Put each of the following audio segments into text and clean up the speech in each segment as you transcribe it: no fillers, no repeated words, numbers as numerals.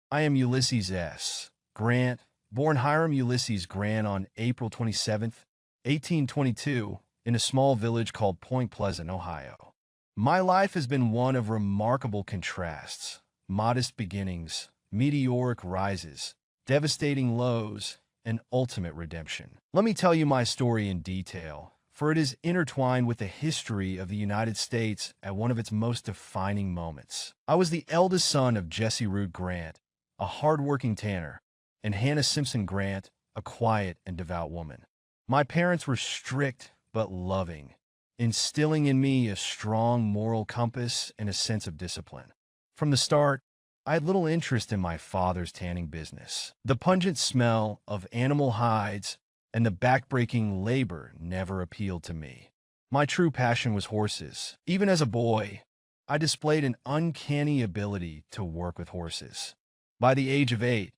I am Ulysses S. Grant, born Hiram Ulysses Grant on April 27th, 1822, in a small village called Point Pleasant, Ohio. My life has been one of remarkable contrasts, modest beginnings, meteoric rises, devastating lows, and ultimate redemption. Let me tell you my story in detail, for it is intertwined with the history of the United States at one of its most defining moments. I was the eldest son of Jesse Root Grant, a hard-working tanner, and Hannah Simpson Grant, a quiet and devout woman. My parents were strict but loving, instilling in me a strong moral compass and a sense of discipline. From the start, I had little interest in my father's tanning business. The pungent smell of animal hides and the backbreaking labor never appealed to me. My true passion was horses. Even as a boy, I displayed an uncanny ability to work with horses. By the age of 8,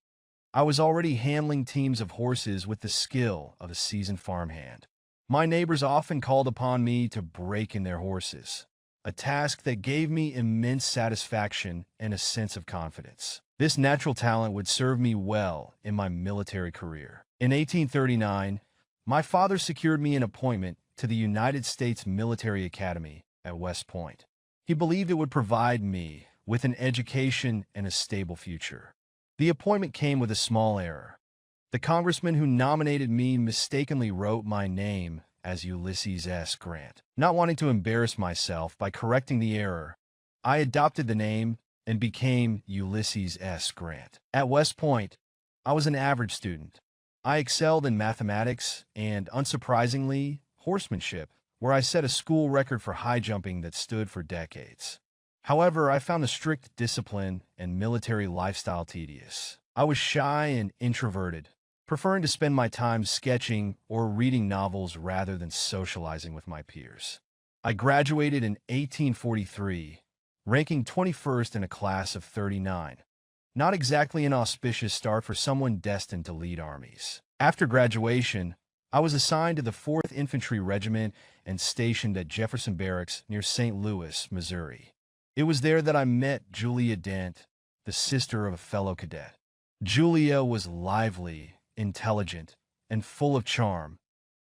I was already handling teams of horses with the skill of a seasoned farmhand. My neighbors often called upon me to break in their horses, a task that gave me immense satisfaction and a sense of confidence. This natural talent would serve me well in my military career. In 1839, my father secured me an appointment to the United States Military Academy at West Point. He believed it would provide me with an education and a stable future. The appointment came with a small error. The congressman who nominated me mistakenly wrote my name as Ulysses S. Grant. Not wanting to embarrass myself by correcting the error, I adopted the name and became Ulysses S. Grant. At West Point, I was an average student. I excelled in mathematics and, unsurprisingly, horsemanship, where I set a school record for high jumping that stood for decades. However, I found the strict discipline and military lifestyle tedious. I was shy and introverted, preferring to spend my time sketching or reading novels rather than socializing with my peers. I graduated in 1843, ranking 21st in a class of 39. Not exactly an auspicious start for someone destined to lead armies. After graduation, I was assigned to the 4th Infantry Regiment and stationed at Jefferson Barracks near St. Louis, Missouri. It was there that I met Julia Dent, the sister of a fellow cadet. Julia was lively, intelligent, and full of charm,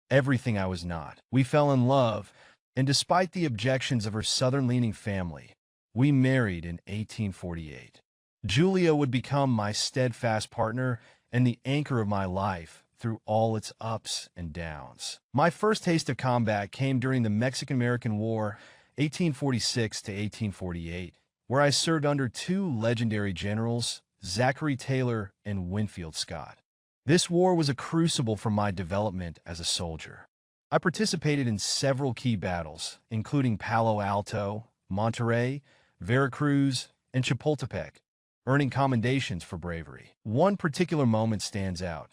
everything I was not. We fell in love, and despite the objections of her southern-leaning family, we married in 1848. Julia would become my steadfast partner and the anchor of my life through all its ups and downs. My first taste of combat came during the Mexican-American War, 1846 to 1848, where I served under two legendary generals, Zachary Taylor and Winfield Scott. This war was a crucible for my development as a soldier. I participated in several key battles, including Palo Alto, Monterrey, Veracruz, and Chapultepec, earning commendations for bravery. One particular moment stands out.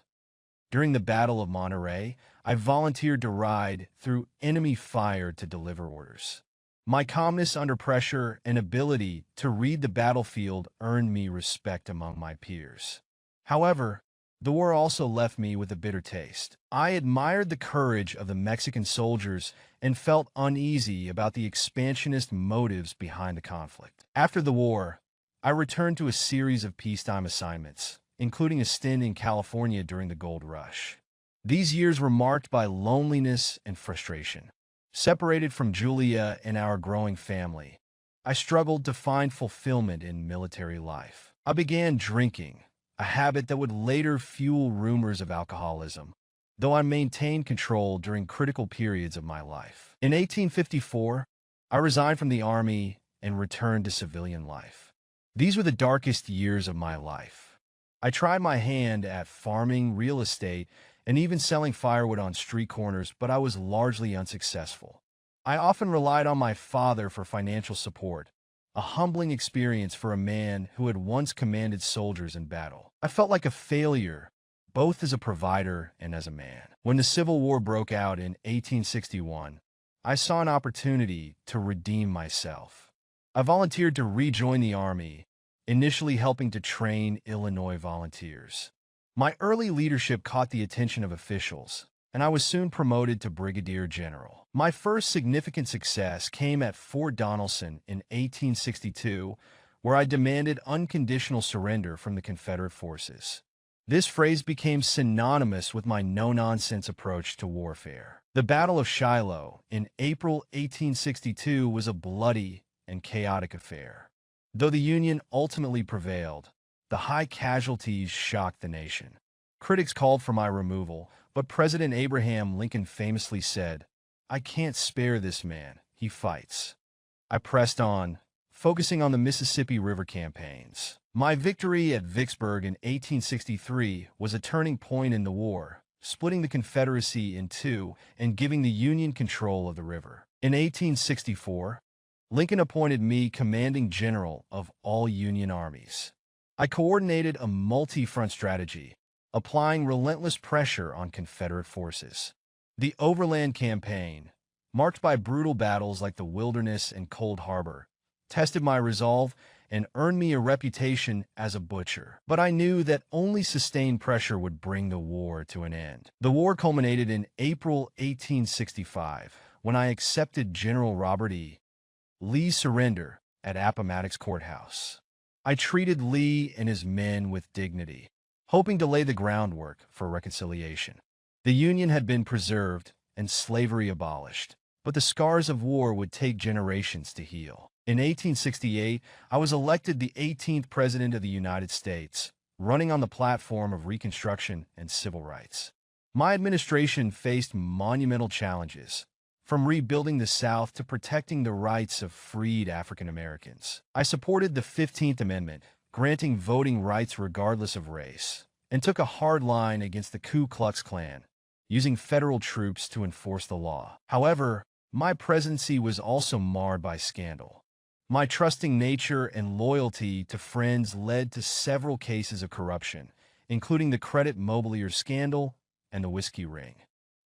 During the Battle of Monterrey, I volunteered to ride through enemy fire to deliver orders. My calmness under pressure and ability to read the battlefield earned me respect among my peers. However, the war also left me with a bitter taste. I admired the courage of the Mexican soldiers and felt uneasy about the expansionist motives behind the conflict. After the war, I returned to a series of peacetime assignments, including a stint in California during the Gold Rush. These years were marked by loneliness and frustration. Separated from Julia and our growing family, I struggled to find fulfillment in military life. I began drinking, a habit that would later fuel rumors of alcoholism, though I maintained control during critical periods of my life. In 1854, I resigned from the Army and returned to civilian life. These were the darkest years of my life. I tried my hand at farming, real estate, and even selling firewood on street corners, but I was largely unsuccessful. I often relied on my father for financial support, a humbling experience for a man who had once commanded soldiers in battle. I felt like a failure, both as a provider and as a man. When the Civil War broke out in 1861, I saw an opportunity to redeem myself. I volunteered to rejoin the Army, initially helping to train Illinois volunteers. My early leadership caught the attention of officials, and I was soon promoted to brigadier general. My first significant success came at Fort Donelson in 1862, where I demanded unconditional surrender from the Confederate forces. This phrase became synonymous with my no-nonsense approach to warfare. The Battle of Shiloh in April 1862 was a bloody and chaotic affair. Though the Union ultimately prevailed, the high casualties shocked the nation. Critics called for my removal, but President Abraham Lincoln famously said, "I can't spare this man, he fights." I pressed on, focusing on the Mississippi River campaigns. My victory at Vicksburg in 1863 was a turning point in the war, splitting the Confederacy in two and giving the Union control of the river. In 1864, Lincoln appointed me commanding general of all Union armies. I coordinated a multi-front strategy, applying relentless pressure on Confederate forces. The Overland Campaign, marked by brutal battles like the Wilderness and Cold Harbor, tested my resolve and earned me a reputation as a butcher. But I knew that only sustained pressure would bring the war to an end. The war culminated in April 1865, when I accepted General Robert E. Lee's surrender at Appomattox Courthouse. I treated Lee and his men with dignity, hoping to lay the groundwork for reconciliation. The Union had been preserved and slavery abolished, but the scars of war would take generations to heal. In 1868, I was elected the 18th President of the United States, running on the platform of Reconstruction and civil rights. My administration faced monumental challenges, from rebuilding the South to protecting the rights of freed African Americans. I supported the 15th Amendment, granting voting rights regardless of race, and took a hard line against the Ku Klux Klan, using federal troops to enforce the law. However, my presidency was also marred by scandal. My trusting nature and loyalty to friends led to several cases of corruption, including the credit mobilier scandal and the whiskey ring.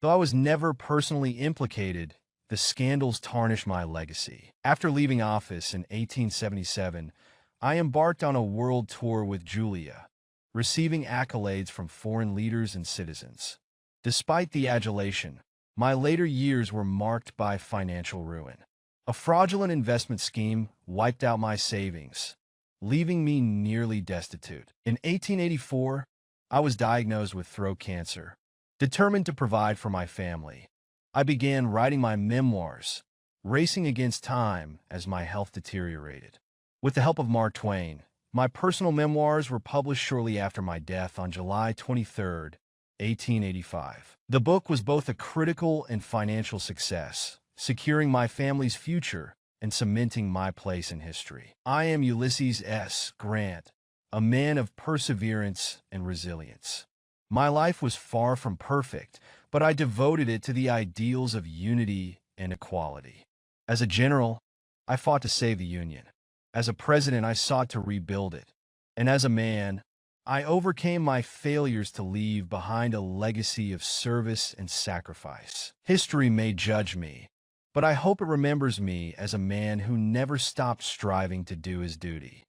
Though I was never personally implicated, the scandals tarnished my legacy. After leaving office in 1877, I embarked on a world tour with Julia, receiving accolades from foreign leaders and citizens. Despite the adulation, my later years were marked by financial ruin. A fraudulent investment scheme wiped out my savings, leaving me nearly destitute. In 1884, I was diagnosed with throat cancer. Determined to provide for my family, I began writing my memoirs, racing against time as my health deteriorated. With the help of Mark Twain, my personal memoirs were published shortly after my death on July 23, 1885. The book was both a critical and financial success, securing my family's future and cementing my place in history. I am Ulysses S. Grant, a man of perseverance and resilience. My life was far from perfect, but I devoted it to the ideals of unity and equality. As a general, I fought to save the Union. As a president, I sought to rebuild it. And as a man, I overcame my failures to leave behind a legacy of service and sacrifice. History may judge me, but I hope it remembers me as a man who never stopped striving to do his duty.